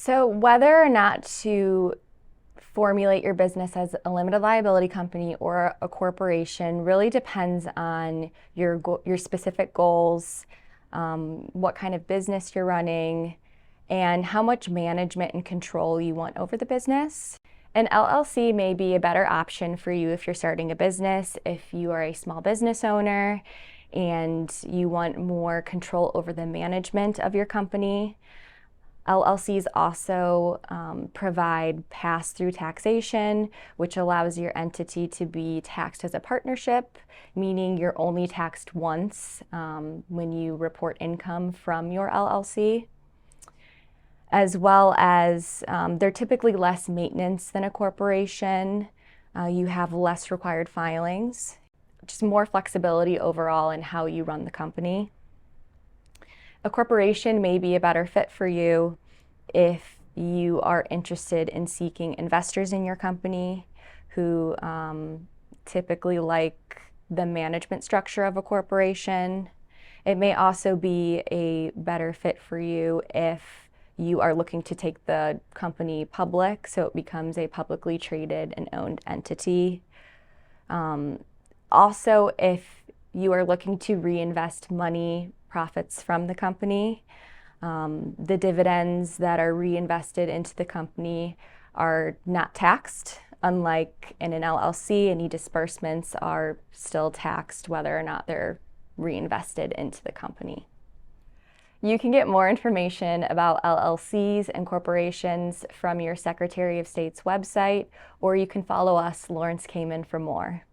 So whether or not to formulate your business as a limited liability company or a corporation really depends on your specific goals, what kind of business you're running, and how much management and control you want over the business. An LLC may be a better option for you if you're starting a business, if you are a small business owner and you want more control over the management of your company. LLCs also provide pass-through taxation, which allows your entity to be taxed as a partnership, meaning you're only taxed once when you report income from your LLC. As well as they're typically less maintenance than a corporation. You have less required filings, just more flexibility overall in how you run the company. A corporation may be a better fit for you if you are interested in seeking investors in your company who typically like the management structure of a corporation. It may also be a better fit for you if you are looking to take the company public, so it becomes a publicly traded and owned entity. Also, if you are looking to reinvest money, profits from the company, the dividends that are reinvested into the company are not taxed. Unlike in an LLC, any disbursements are still taxed whether or not they're reinvested into the company. You can get more information about LLCs and corporations from your Secretary of State's website, or you can follow us, Lawrence Kamen, for more.